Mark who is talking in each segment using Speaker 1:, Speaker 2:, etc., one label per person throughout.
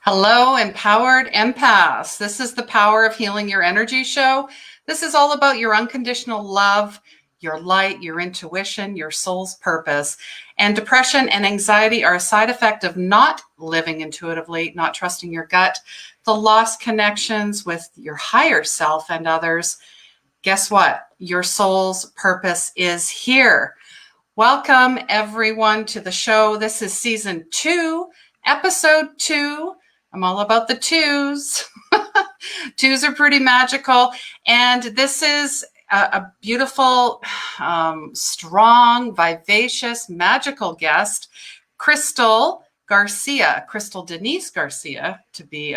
Speaker 1: Hello, empowered empaths. This is the Power of Healing Your Energy show. This is all about your unconditional love, your light, your intuition, your soul's purpose. And depression and anxiety are a side effect of not living intuitively, not trusting your gut, the lost connections with your higher self and others. Guess what? Your soul's purpose is here. Welcome, everyone, to the show. This is season 2, episode 2. I'm all about the twos. Twos are pretty magical. And this is a beautiful, strong, vivacious, magical guest, Kristal Garcia, Kristal Denise Garcia, to be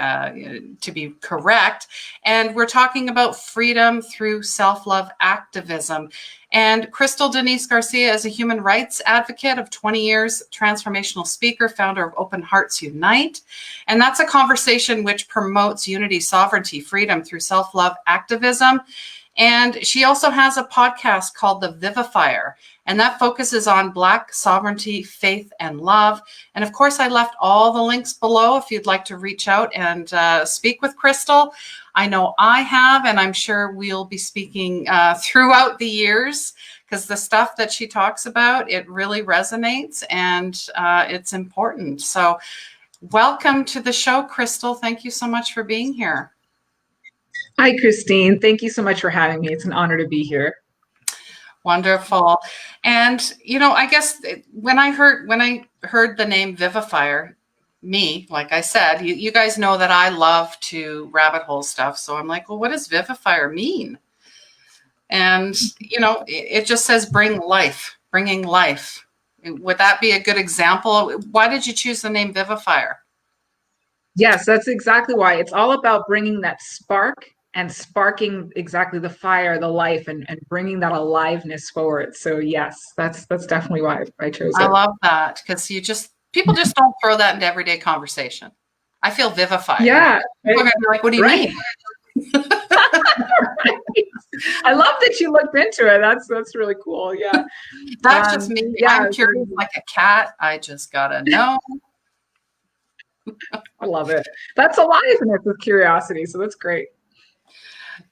Speaker 1: correct. And we're talking about freedom through self-love activism. And Kristal Denise Garcia is a human rights advocate of 20 years, transformational speaker, founder of Open Hearts Unite. And that's a conversation which promotes unity, sovereignty, freedom through self-love activism. And she also has a podcast called The Vivifier, and that focuses on Black sovereignty, faith, and love. And of course, I left all the links below if you'd like to reach out and speak with Kristal. I know I have, and I'm sure we'll be speaking throughout the years, because the stuff that she talks about, it really resonates and it's important. So welcome to the show, Kristal. Thank you so much for being here.
Speaker 2: Hi, Christine. Thank you so much for having me. It's an honor to be here.
Speaker 1: Wonderful. And, I guess when I heard the name Vivifier, like I said, you guys know that I love to rabbit hole stuff. So I'm like, well, what does Vivifier mean? And, it just says bringing life. Would that be a good example? Why did you choose the name Vivifier?
Speaker 2: Yes, that's exactly why. It's all about bringing that spark and sparking exactly the fire, the life, and bringing that aliveness forward. So yes, that's definitely why I chose it.
Speaker 1: I love that, because people just don't throw that into everyday conversation. I feel vivified.
Speaker 2: Yeah.
Speaker 1: People are going to be like, what do you mean?
Speaker 2: I love that you looked into it. That's really cool. Yeah.
Speaker 1: That's just me. Yeah, I'm curious like a cat. I just gotta know.
Speaker 2: I love it. That's aliveness with curiosity. So that's great.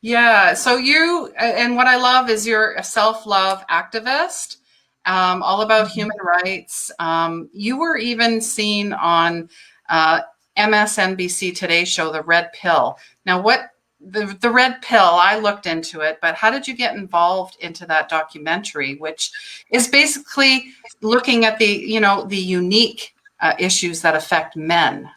Speaker 1: Yeah. So and what I love is you're a self-love activist, all about human rights. You were even seen on MSNBC Today's show, The Red Pill. Now, the Red Pill, I looked into it, but how did you get involved into that documentary, which is basically looking at the unique issues that affect men?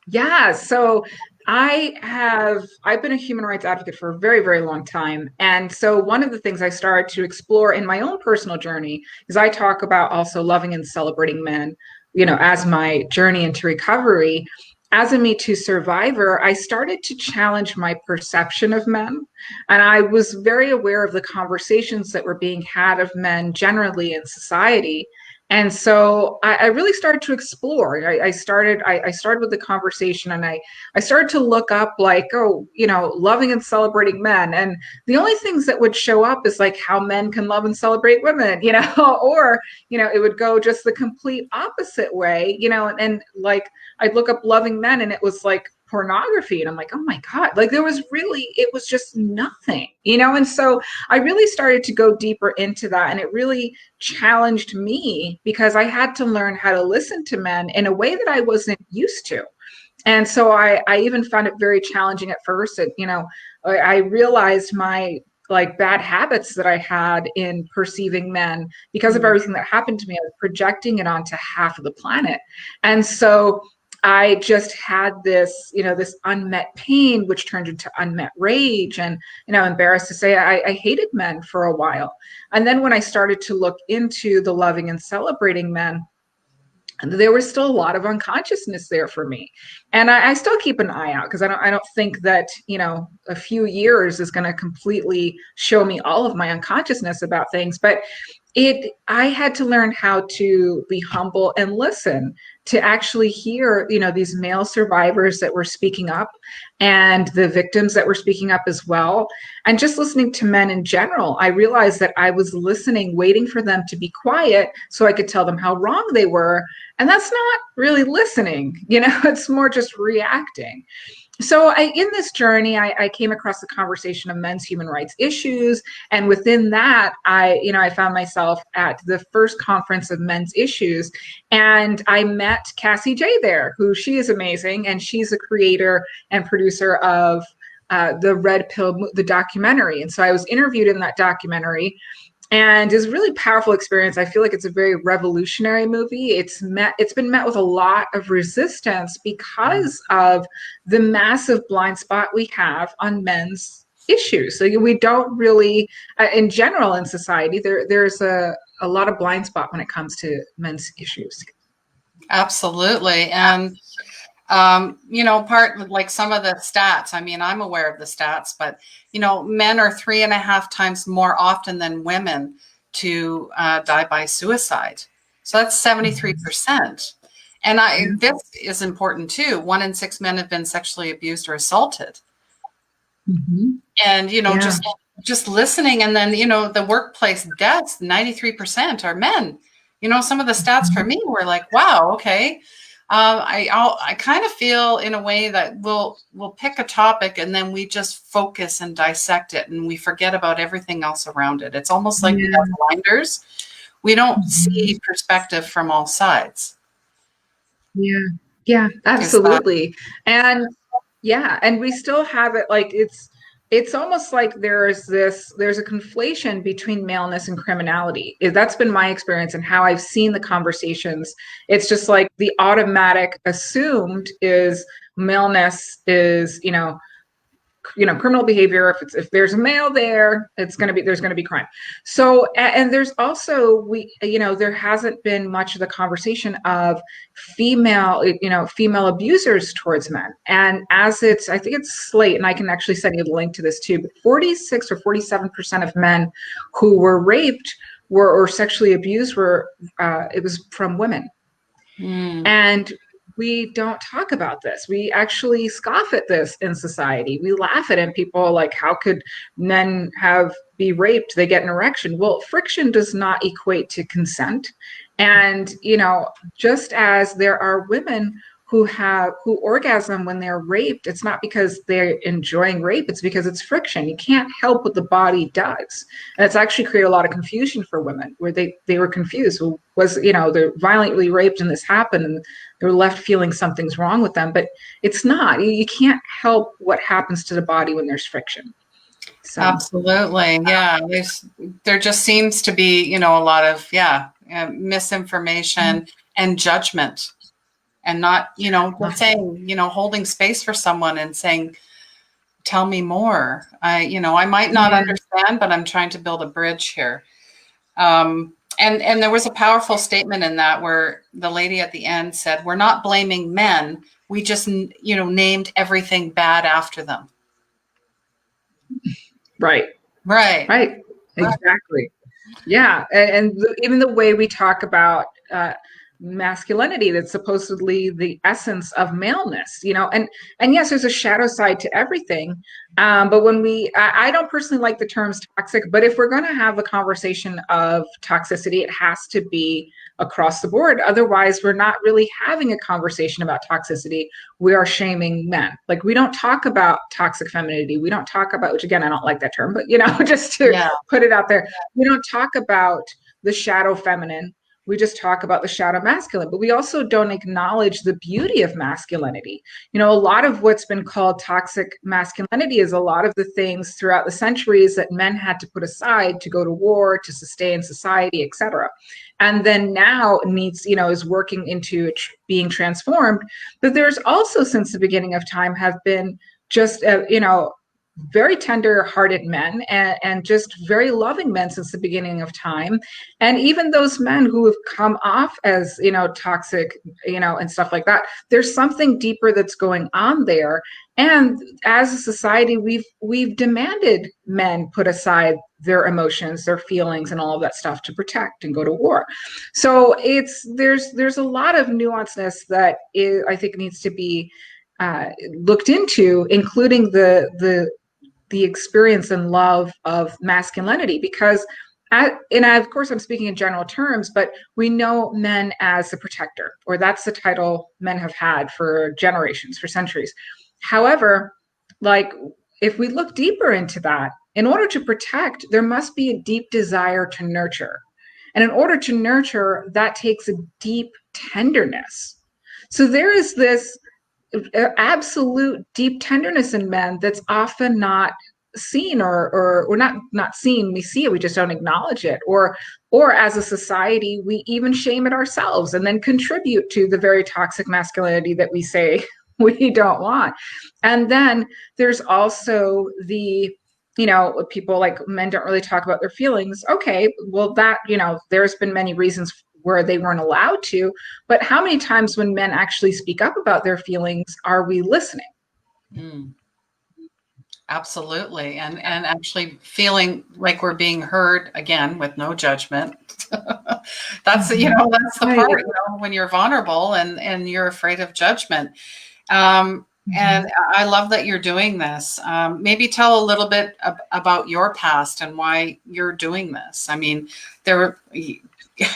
Speaker 2: Yeah. So I've been a human rights advocate for a very, very long time. And so one of the things I started to explore in my own personal journey is I talk about also loving and celebrating men, as my journey into recovery. As a Me Too survivor, I started to challenge my perception of men. And I was very aware of the conversations that were being had of men generally in society. And so I really started to explore. I started with the conversation, and I started to look up loving and celebrating men. And the only things that would show up is like how men can love and celebrate women, or, it would go just the complete opposite way, and like I'd look up loving men and it was like pornography. And I'm like, oh my God, like it was just nothing, And so I really started to go deeper into that. And it really challenged me because I had to learn how to listen to men in a way that I wasn't used to. And so I even found it very challenging at first. I realized my bad habits that I had in perceiving men because of everything that happened to me. I was projecting it onto half of the planet. And so I just had this, this unmet pain, which turned into unmet rage. And, embarrassed to say, I hated men for a while. And then when I started to look into the loving and celebrating men, there was still a lot of unconsciousness there for me. And I still keep an eye out because I don't think that, a few years is going to completely show me all of my unconsciousness about things. But I had to learn how to be humble and listen to actually hear, these male survivors that were speaking up and the victims that were speaking up as well. And just listening to men in general, I realized that I was listening, waiting for them to be quiet so I could tell them how wrong they were. And that's not really listening, it's more just reacting. So in this journey, I came across the conversation of men's human rights issues. And within that, I found myself at the first conference of men's issues. And I met Cassie J there, who she is amazing. And she's a creator and producer of the Red Pill, the documentary. And so I was interviewed in that documentary. And it's a really powerful experience. I feel like it's a very revolutionary movie. It's been met with a lot of resistance because of the massive blind spot we have on men's issues. So we don't really, in general in society, there's a lot of blind spot when it comes to men's issues.
Speaker 1: Absolutely. And part like some of the stats, I mean, I'm aware of the stats, but, men are 3.5 times more often than women to die by suicide. So that's 73%. And this is important too. 1 in 6 men have been sexually abused or assaulted. Mm-hmm. And, just listening. And then, the workplace deaths, 93% are men. Some of the stats for me were like, wow, okay. I kind of feel in a way that we'll pick a topic and then we just focus and dissect it and we forget about everything else around it. It's almost like we have blinders. We don't see perspective from all sides.
Speaker 2: Yeah, absolutely. And we still have it like it's almost like there's a conflation between maleness and criminality. That's been my experience and how I've seen the conversations. It's just like the automatic assumed is maleness is, criminal behavior. If there's a male there, there's going to be crime. So, and there's also, there hasn't been much of the conversation of female abusers towards men. And I think it's Slate, and I can actually send you the link to this too, but 46 or 47% of men who were raped or sexually abused it was from women. And we don't talk about this. We actually scoff at this in society. We laugh at it. And people like, how could men be raped? They get an erection. Well, friction does not equate to consent. And, just as there are women who orgasm when they're raped, it's not because they're enjoying rape, it's because it's friction. You can't help what the body does. And it's actually created a lot of confusion for women where they were confused. They're violently raped and this happened and they're left feeling something's wrong with them, but it's not. You can't help what happens to the body when there's friction. So.
Speaker 1: Absolutely. Yeah. There just seems to be, a lot of, misinformation and judgment. And not, saying, holding space for someone and saying, tell me more. I might not understand, but I'm trying to build a bridge here. And there was a powerful statement in that where the lady at the end said, we're not blaming men. We just, named everything bad after them.
Speaker 2: Right. Exactly. Yeah. And even the way we talk about, masculinity, that's supposedly the essence of maleness, and yes, there's a shadow side to everything. But when I don't personally like the terms toxic, but if we're going to have a conversation of toxicity, it has to be across the board. Otherwise, we're not really having a conversation about toxicity. We are shaming men. Like, we don't talk about toxic femininity. We don't talk about, which again, I don't like that term, but just to put it out there, we don't talk about the shadow feminine. We just talk about the shadow masculine, but we also don't acknowledge the beauty of masculinity. A lot of what's been called toxic masculinity is a lot of the things throughout the centuries that men had to put aside to go to war, to sustain society, etc. And then now needs, is working into being transformed. But there's also, since the beginning of time, have been just, very tender-hearted men and just very loving men since the beginning of time. And even those men who have come off as, toxic, and stuff like that, there's something deeper that's going on there. And as a society, we've demanded men put aside their emotions, their feelings, and all of that stuff to protect and go to war. So there's a lot of nuanceness that I think needs to be looked into, including the experience and love of masculinity, because of course I'm speaking in general terms, but we know men as the protector, or that's the title men have had for generations, for centuries. However, like, if we look deeper into that, in order to protect, there must be a deep desire to nurture. And in order to nurture, that takes a deep tenderness. So there is this absolute deep tenderness in men that's often not seen, or not seen. We see it, we just don't acknowledge it, or as a society we even shame it ourselves and then contribute to the very toxic masculinity that we say we don't want. And then there's also the, people like, men don't really talk about their feelings. Okay, well, that, there's been many reasons where they weren't allowed to, but how many times when men actually speak up about their feelings are we listening?
Speaker 1: Absolutely. And actually feeling like we're being heard, again, with no judgment. That's that's the part, when you're vulnerable and you're afraid of judgment. And I love that you're doing this. Maybe tell a little bit about your past and why you're doing this. I mean,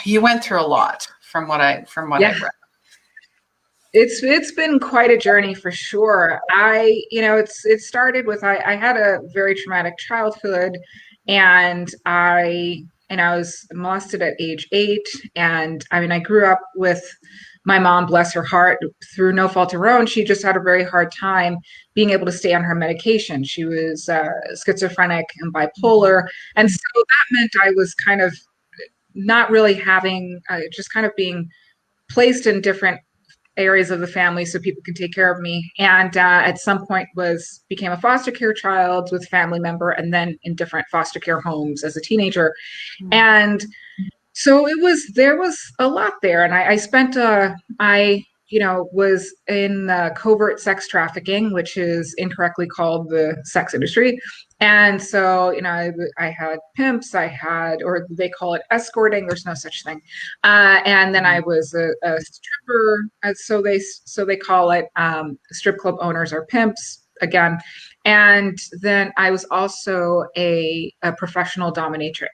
Speaker 1: you went through a lot from what I read.
Speaker 2: It's been quite a journey for sure. It started with, I had a very traumatic childhood, and I was molested at age 8. And I mean, I grew up with my mom, bless her heart, through no fault of her own. She just had a very hard time being able to stay on her medication. She was schizophrenic and bipolar. And so that meant I was kind of not really having, just kind of being placed in different areas of the family so people can take care of me. And at some point became a foster care child with family member, and then in different foster care homes as a teenager. And so there was a lot there. And I spent, was in covert sex trafficking, which is incorrectly called the sex industry. And so, I had pimps, or they call it escorting. There's no such thing. And then I was a stripper. So they call it, strip club owners are pimps again. And then I was also a professional dominatrix.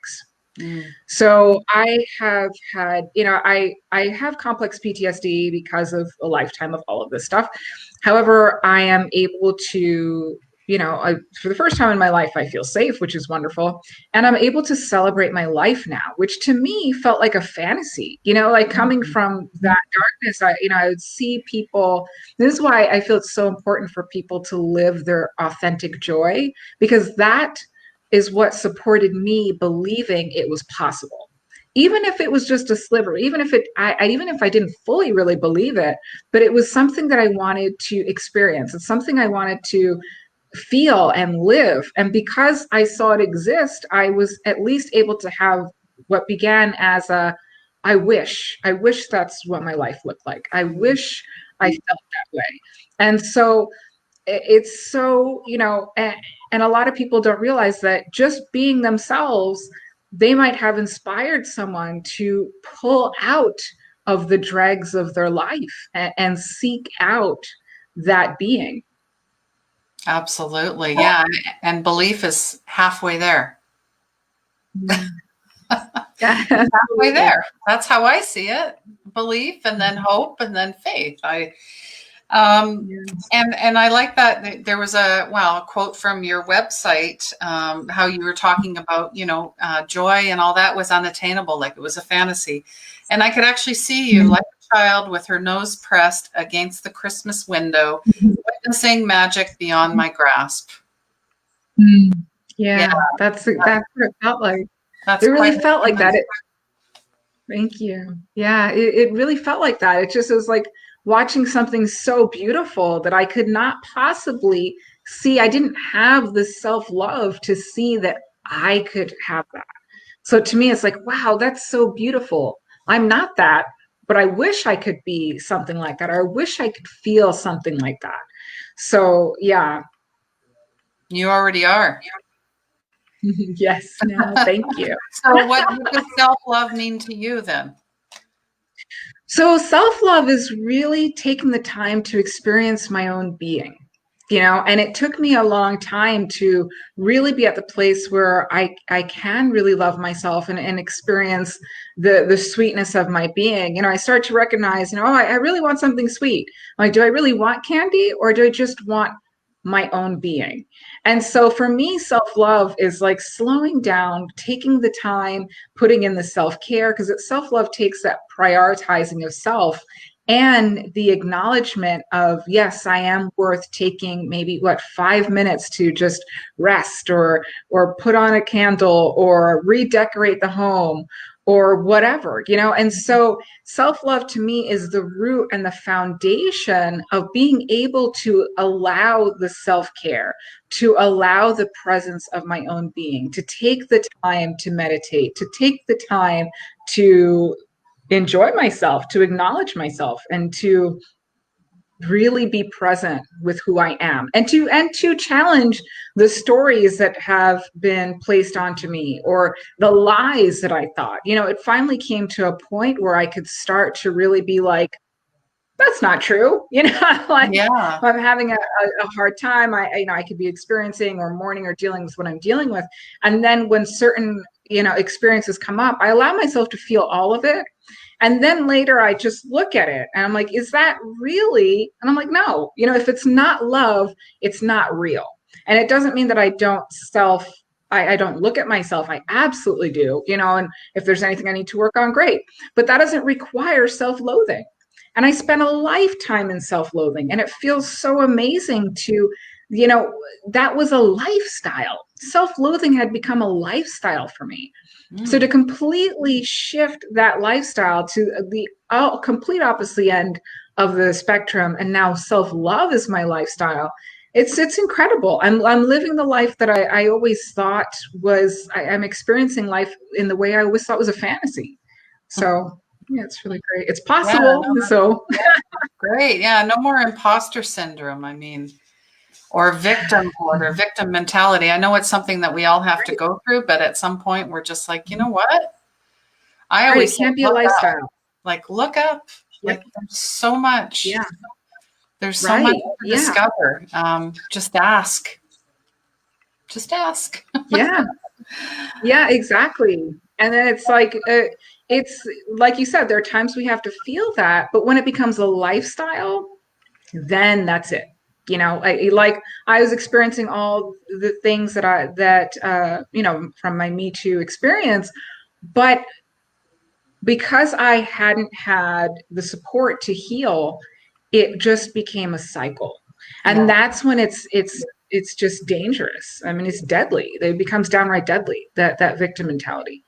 Speaker 2: So I have had, I have complex PTSD because of a lifetime of all of this stuff. However, I am able to, for the first time in my life, I feel safe, which is wonderful. And I'm able to celebrate my life now, which to me felt like a fantasy, like coming from that darkness. I would see people. This is why I feel it's so important for people to live their authentic joy, because that is what supported me believing it was possible. Even if it was just a sliver, even if I didn't fully really believe it, but it was something that I wanted to experience. It's something I wanted to feel and live. And because I saw it exist, I was at least able to have what began as I wish that's what my life looked like. I wish I felt that way. And so it's so, and a lot of people don't realize that just being themselves, they might have inspired someone to pull out of the dregs of their life and seek out that being.
Speaker 1: Absolutely. Yeah. And belief is halfway there. Halfway there. That's how I see it. Belief, and then hope, and then faith. And I like that there was a quote from your website, how you were talking about, joy and all that was unattainable, like it was a fantasy. And I could actually see you like a child with her nose pressed against the Christmas window, witnessing magic beyond my grasp.
Speaker 2: Yeah, that's what it felt like. It really felt like that. Thank you. Yeah, it really felt like that. It just was like watching something so beautiful that I could not possibly see, I didn't have the self-love to see that I could have that. So to me, it's like, wow, that's so beautiful. I'm not that, but I wish I could be something like that. Or I wish I could feel something like that. So yeah.
Speaker 1: You already are.
Speaker 2: Yes. No, thank you.
Speaker 1: So what does self-love mean to you then?
Speaker 2: So self-love is really taking the time to experience my own being, and it took me a long time to really be at the place where I can really love myself and experience the sweetness of my being. I start to recognize, oh, I really want something sweet. Like, do I really want candy, or do I just want my own being? And so for me, self-love is like slowing down, taking the time, putting in the self-care, because self-love takes that prioritizing of self and the acknowledgement of, yes, I am worth taking maybe 5 minutes to just rest, or put on a candle, or redecorate the home, or whatever. And so self-love to me is the root and the foundation of being able to allow the self-care, to allow the presence of my own being, to take the time to meditate, to take the time to enjoy myself, to acknowledge myself, and to really be present with who I am, and to challenge the stories that have been placed onto me, or the lies that I thought. It finally came to a point where I could start to really be like, that's not true. Like,
Speaker 1: Yeah.
Speaker 2: if I'm having a hard time, I could be experiencing or mourning or dealing with what I'm dealing with. And then when certain, experiences come up, I allow myself to feel all of it. And then later I just look at it and I'm like, is that really? And I'm like, no, if it's not love, it's not real. And it doesn't mean that I don't I don't look at myself. I absolutely do, and if there's anything I need to work on, great. But that doesn't require self-loathing. And I spent a lifetime in self-loathing, and it feels so amazing to, that was a lifestyle. Self-loathing had become a lifestyle for me. So to completely shift that lifestyle to the complete opposite end of the spectrum, and now self-love is my lifestyle, it's incredible. I'm living the life that I always thought was, I'm experiencing life in the way I always thought was a fantasy. So yeah, it's really great. It's possible.
Speaker 1: Yeah, no,
Speaker 2: So
Speaker 1: great. Yeah, no more imposter syndrome. I mean, or victimhood or victim mentality. I know it's something that we all have to go through, but at some point we're just like, you know what? I always
Speaker 2: it can't be a
Speaker 1: look
Speaker 2: lifestyle.
Speaker 1: up. Like, look up.
Speaker 2: Yep.
Speaker 1: Like, there's so much.
Speaker 2: Yeah.
Speaker 1: There's so much to discover. Just ask. Just ask.
Speaker 2: Yeah. Yeah, exactly. And then it's like you said, there are times we have to feel that, but when it becomes a lifestyle, then that's it. I was experiencing all the things that from my Me Too experience, but because I hadn't had the support to heal, it just became a cycle. And that's when it's just dangerous. I mean, it's deadly. It becomes downright deadly, that victim mentality.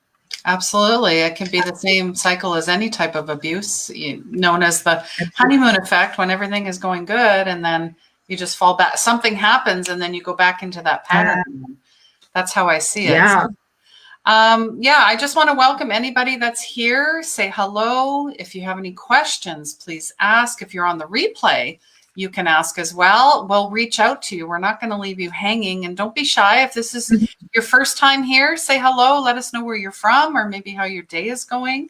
Speaker 1: Absolutely. It can be the same cycle as any type of abuse, known as the honeymoon effect, when everything is going good and then you just fall back. Something happens and then you go back into that pattern. That's how I see it.
Speaker 2: Yeah.
Speaker 1: I just want to welcome anybody that's here. Say hello. If you have any questions, please ask. If you're on the replay, you can ask as well. We'll reach out to you. We're not going to leave you hanging, and don't be shy. If this is your first time here, say hello. Let us know where you're from or maybe how your day is going.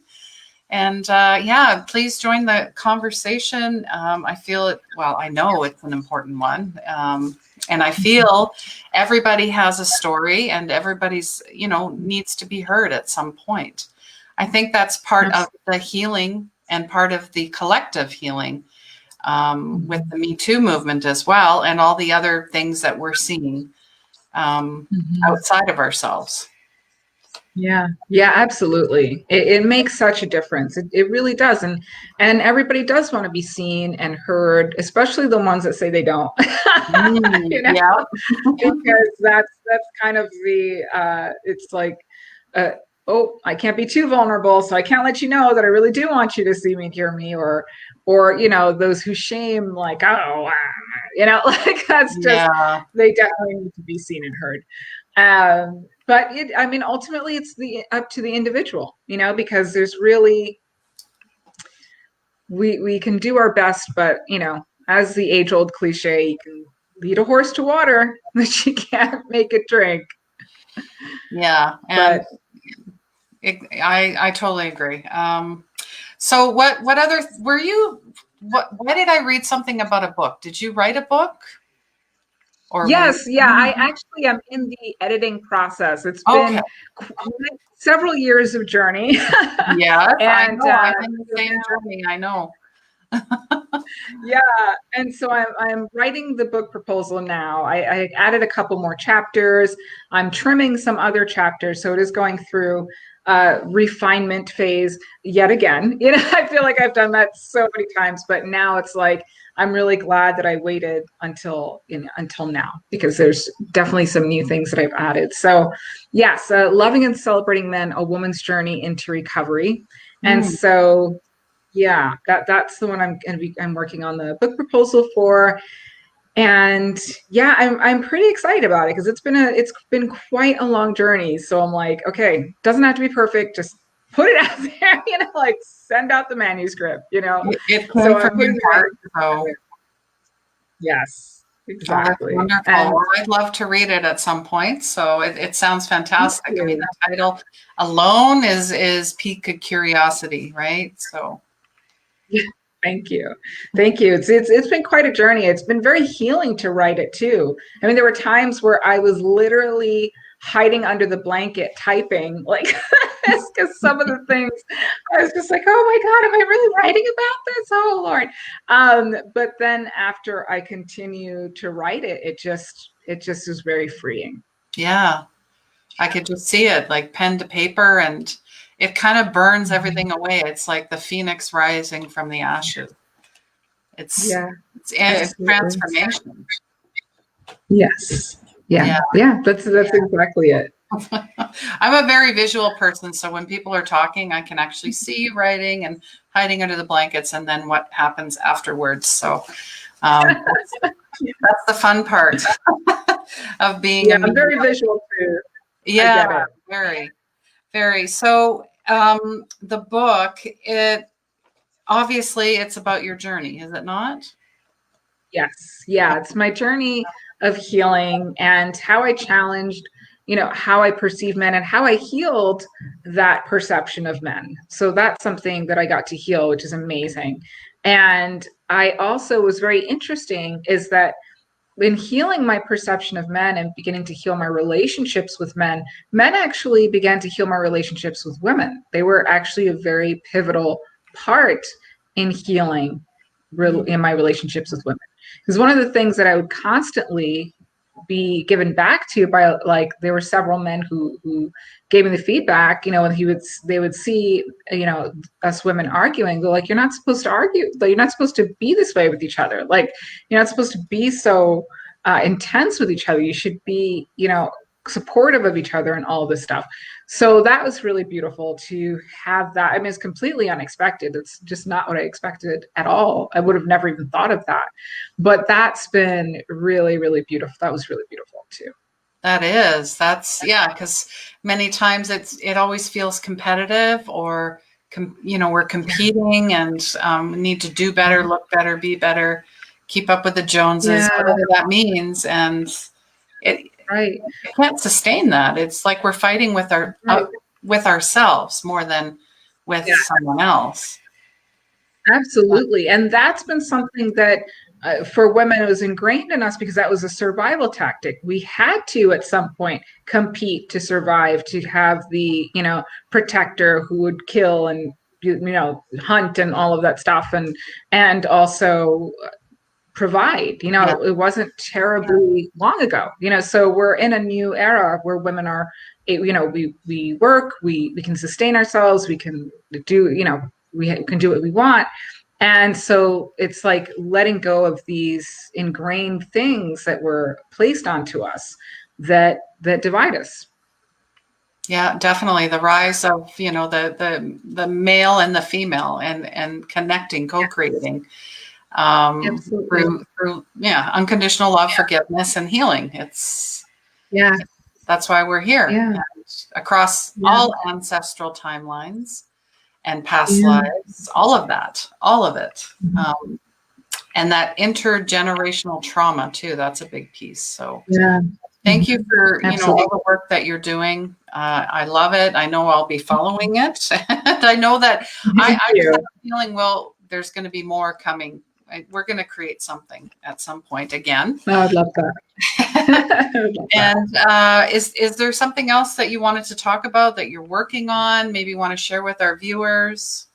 Speaker 1: And please join the conversation. I feel it. Well, I know it's an important one. And I feel everybody has a story and everybody's, needs to be heard at some point. I think that's part of the healing and part of the collective healing with the Me Too movement as well, and all the other things that we're seeing outside of ourselves.
Speaker 2: Yeah, absolutely. It makes such a difference. It really does. And everybody does want to be seen and heard, especially the ones that say they don't.
Speaker 1: Yeah.
Speaker 2: Because that's kind of it's like, oh, I can't be too vulnerable, so I can't let you know that I really do want you to see me and hear me, or those who shame, like, oh, like that's just, they definitely need to be seen and heard. But ultimately it's up to the individual, because there's really, we can do our best, but as the age old cliche, you can lead a horse to water, but you can't make it drink.
Speaker 1: Yeah. And I totally agree. So what other, why did I read something about a book? Did you write a book? Or
Speaker 2: yes. Yeah. I actually am in the editing process. It's been several years of journey.
Speaker 1: Yes,
Speaker 2: and
Speaker 1: I know. I'm in the same journey. I know.
Speaker 2: Yeah. And so I'm writing the book proposal now. I added a couple more chapters. I'm trimming some other chapters. So it is going through refinement phase yet again. I feel like I've done that so many times, but now it's like, I'm really glad that I waited until now, because there's definitely some new things that I've added. So yes, Loving and Celebrating Men, A Woman's Journey into Recovery. And so yeah, that's the one I'm working on the book proposal for. And yeah, I'm pretty excited about it, because it's been quite a long journey. So I'm like, okay, doesn't have to be perfect, just put it out there, like send out the manuscript,
Speaker 1: It came
Speaker 2: so
Speaker 1: from your heart. So
Speaker 2: yes, exactly.
Speaker 1: Oh, that's wonderful. Well, I'd love to read it at some point. So it sounds fantastic. I mean, the title alone is pique curiosity, right? So
Speaker 2: Thank you. It's been quite a journey. It's been very healing to write it too. I mean, there were times where I was literally hiding under the blanket typing, like, because some of the things I was just like, oh my God, am I really writing about this? Oh Lord. But then after I continued to write it, it just is very freeing.
Speaker 1: yeah, I could just see it, like pen to paper, and it kind of burns everything away. It's like the phoenix rising from the ashes. It's transformation.
Speaker 2: Yes. Yeah. That's exactly it.
Speaker 1: I'm a very visual person, so when people are talking, I can actually see you writing and hiding under the blankets, and then what happens afterwards. So that's the fun part of being.
Speaker 2: Yeah, I'm very visual too.
Speaker 1: Yeah, very, very. So the book, obviously it's about your journey, is it not?
Speaker 2: Yes. Yeah, it's my journey of healing and how I challenged, how I perceive men and how I healed that perception of men. So that's something that I got to heal, which is amazing. And I also was very interesting is that in healing my perception of men and beginning to heal my relationships with men actually began to heal my relationships with women. They were actually a very pivotal part in healing in my relationships with women. Because one of the things that I would constantly be given back to by, like, there were several men who gave me the feedback, and they would see, us women arguing. They're like, you're not supposed to argue. You're not supposed to be this way with each other. Like, you're not supposed to be so intense with each other. You should be, supportive of each other and all of this stuff. So that was really beautiful to have that. I mean, it's completely unexpected. It's just not what I expected at all. I would have never even thought of that. But that's been really, really beautiful. That was really beautiful too.
Speaker 1: Because many times it always feels competitive, or we're competing and need to do better, look better, be better, keep up with the Joneses, whatever that means, and it can't sustain that. It's like we're fighting with with ourselves more than with someone else.
Speaker 2: Absolutely. And that's been something that for women, it was ingrained in us because that was a survival tactic. We had to, at some point, compete to survive, to have the, protector who would kill and, hunt and all of that stuff, and also provide. It wasn't terribly long ago, so we're in a new era where women are, we work, we can sustain ourselves, we can do, we can do what we want. And so it's like letting go of these ingrained things that were placed onto us that divide us.
Speaker 1: Yeah, definitely. The rise of, the male and the female, and connecting, co-creating.
Speaker 2: Absolutely.
Speaker 1: through unconditional love, forgiveness, and healing.
Speaker 2: Yeah.
Speaker 1: That's why we're here,
Speaker 2: Yeah.
Speaker 1: and across
Speaker 2: Yeah.
Speaker 1: all ancestral timelines and past
Speaker 2: Yeah.
Speaker 1: lives, all of it. And that intergenerational trauma too, that's a big piece. So
Speaker 2: Yeah.
Speaker 1: thank you for
Speaker 2: Absolutely.
Speaker 1: all the work that you're doing. I love it. I know I'll be following it. And I know that I
Speaker 2: Thank
Speaker 1: just have
Speaker 2: you.
Speaker 1: a feeling, well, there's going to be more coming. We're going to create something at some point again.
Speaker 2: Oh, I'd love that. I would love that.
Speaker 1: And is there something else that you wanted to talk about that you're working on? Maybe you want to share with our viewers?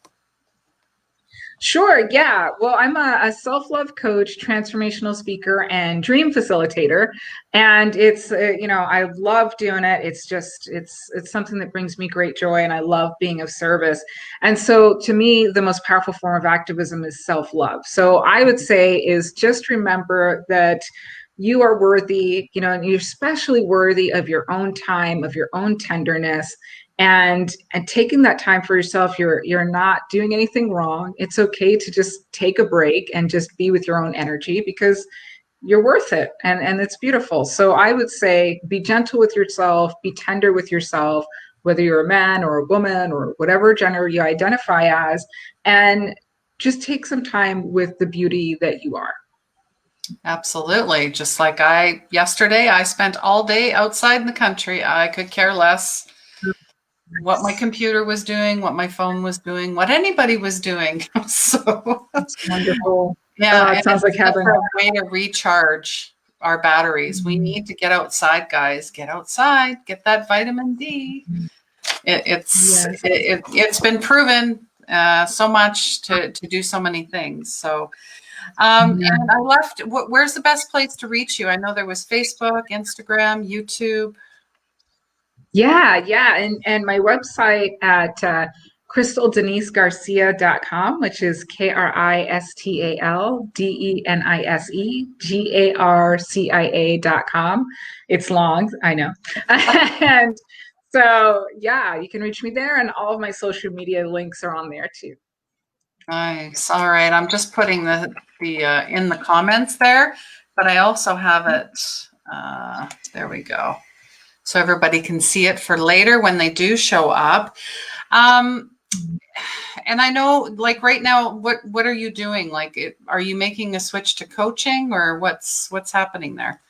Speaker 2: Sure. Yeah. Well, I'm a self-love coach, transformational speaker, and dream facilitator. And it's, I love doing it. It's just, it's something that brings me great joy, and I love being of service. And so to me, the most powerful form of activism is self-love. So I would say is just remember that you are worthy, and you're especially worthy of your own time, of your own tenderness, and taking that time for yourself. You're not doing anything wrong. It's okay to just take a break and just be with your own energy, because you're worth it, and it's beautiful. So I would say be gentle with yourself, be tender with yourself, whether you're a man or a woman or whatever gender you identify as, and just take some time with the beauty that you are.
Speaker 1: Absolutely. Just like yesterday, I spent all day outside in the country. I could care less what my computer was doing, what my phone was doing, what anybody was doing. So,
Speaker 2: It's wonderful.
Speaker 1: yeah,
Speaker 2: It
Speaker 1: and
Speaker 2: sounds like
Speaker 1: it's
Speaker 2: heaven.
Speaker 1: a way to recharge our batteries. We need to get outside, guys. Get outside, get that vitamin D.
Speaker 2: Yes.
Speaker 1: It's been proven so much to do so many things. So,
Speaker 2: Yeah.
Speaker 1: and I left. Where's the best place to reach you? I know there was Facebook, Instagram, YouTube.
Speaker 2: Yeah, and my website at KristalDeniseGarcia.com, which is KristalDenisgarcia.com. It's long, I know. And so, yeah, you can reach me there, and all of my social media links are on there too.
Speaker 1: Nice. All right. I'm just putting the in the comments there, but I also have it. There we go. So everybody can see it for later when they do show up. And I know, like right now, what are you doing? Like, are you making a switch to coaching, or what's happening there?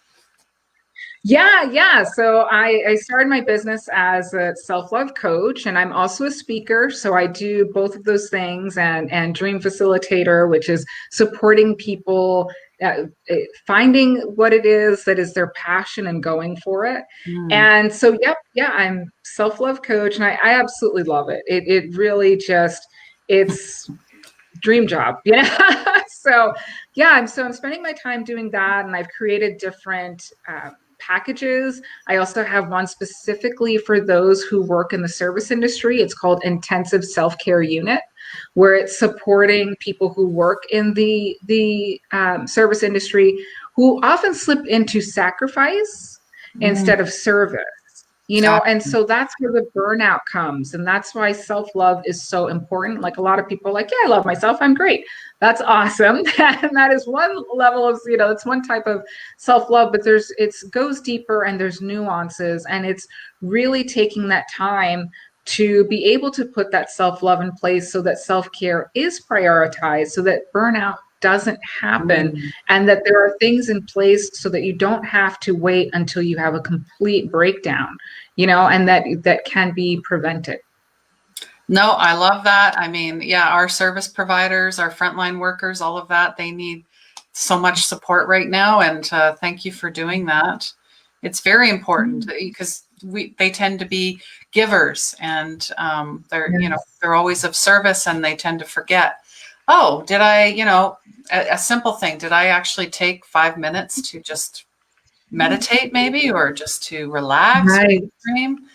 Speaker 2: Yeah. So I started my business as a self-love coach, and I'm also a speaker. So I do both of those things, and dream facilitator, which is supporting people finding what it is that is their passion and going for it. And so, I'm self-love coach, and I absolutely love it. It really just, it's dream job, So I'm spending my time doing that, and I've created different packages. I also have one specifically for those who work in the service industry. It's called Intensive Self-Care Unit, where it's supporting people who work in the service industry, who often slip into sacrifice instead of service. And so that's where the burnout comes. And that's why self-love is so important. Like, a lot of people are like, yeah, I love myself, I'm great. That's awesome. And that is one level of, it's one type of self-love, but it goes deeper, and there's nuances, and it's really taking that time to be able to put that self-love in place, so that self-care is prioritized, so that burnout doesn't happen, and that there are things in place so that you don't have to wait until you have a complete breakdown, and that can be prevented.
Speaker 1: No, I love that. I mean, yeah, our service providers, our frontline workers, all of that, they need so much support right now. And thank you for doing that. It's very important because they tend to be givers, and they're always of service, and they tend to forget. Oh, did I, a simple thing, did I actually take 5 minutes to just meditate maybe, or just to relax,
Speaker 2: Right.
Speaker 1: or dream?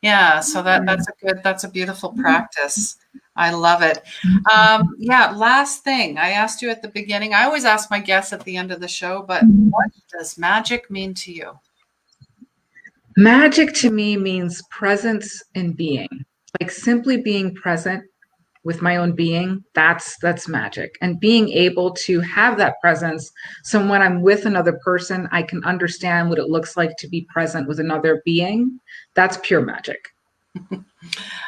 Speaker 1: Yeah, so that's a beautiful practice. I love it. Last thing I asked you at the beginning. I always ask my guests at the end of the show, but what does magic mean to you?
Speaker 2: Magic to me means presence in being, like simply being present with my own being, that's magic. And being able to have that presence, so when I'm with another person, I can understand what it looks like to be present with another being. That's pure magic.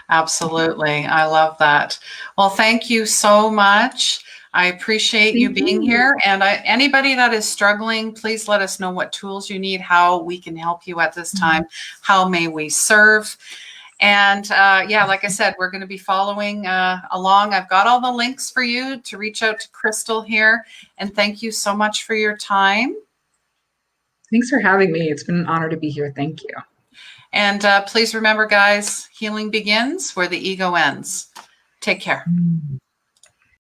Speaker 1: Absolutely. I love that. Well, thank you so much. I appreciate you
Speaker 2: Thank
Speaker 1: being
Speaker 2: you.
Speaker 1: here. And anybody that is struggling, please let us know what tools you need, how we can help you at this time, how may we serve. And yeah, like I said, we're going to be following along. I've got all the links for you to reach out to Kristal here. And thank you so much for your time.
Speaker 2: Thanks for having me. It's been an honor to be here. Thank you.
Speaker 1: And please remember, guys, healing begins where the ego ends. Take care.